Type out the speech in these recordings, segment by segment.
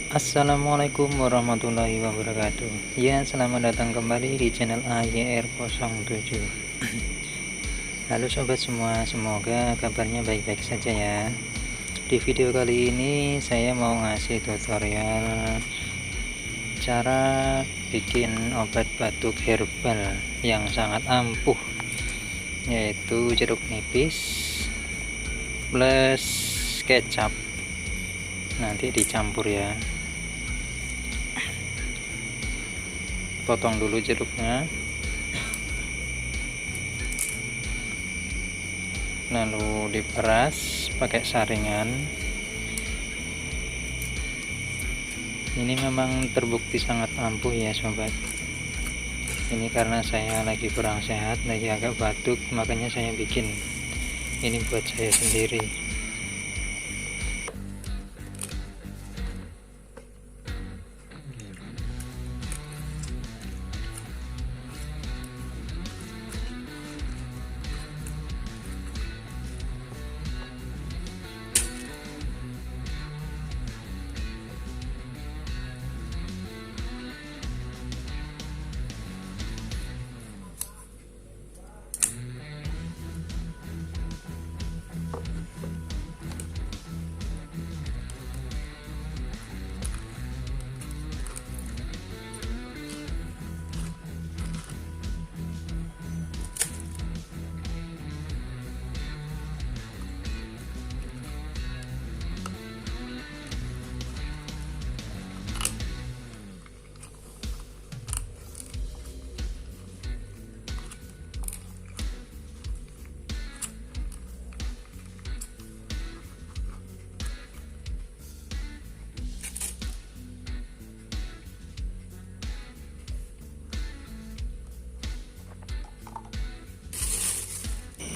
Assalamualaikum warahmatullahi wabarakatuh. Ya, selamat datang kembali di channel AYR07. Halo sobat semua, semoga kabarnya baik-baik saja ya. Di video kali ini saya mau ngasih tutorial cara bikin obat batuk herbal yang sangat ampuh, yaitu jeruk nipis plus kecap. Nanti dicampur ya. Potong dulu jeruknya, lalu diperas pakai saringan. Ini memang terbukti sangat ampuh ya sobat. Ini karena saya lagi kurang sehat, lagi agak batuk, makanya saya bikin ini buat saya sendiri.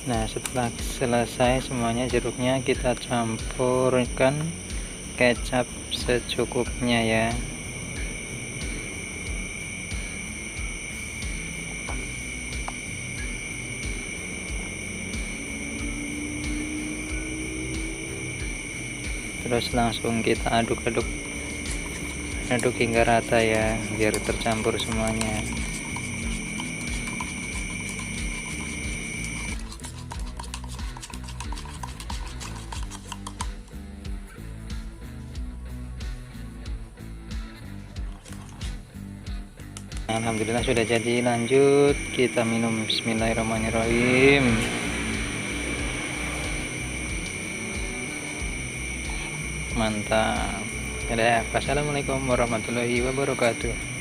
Nah, setelah selesai semuanya jeruknya, kita campurkan kecap secukupnya ya. Terus langsung kita aduk-aduk hingga rata ya, biar tercampur semuanya. Alhamdulillah sudah jadi, lanjut kita minum. Bismillahirrahmanirrahim. Mantap. Dadah. Wassalamualaikum warahmatullahi wabarakatuh.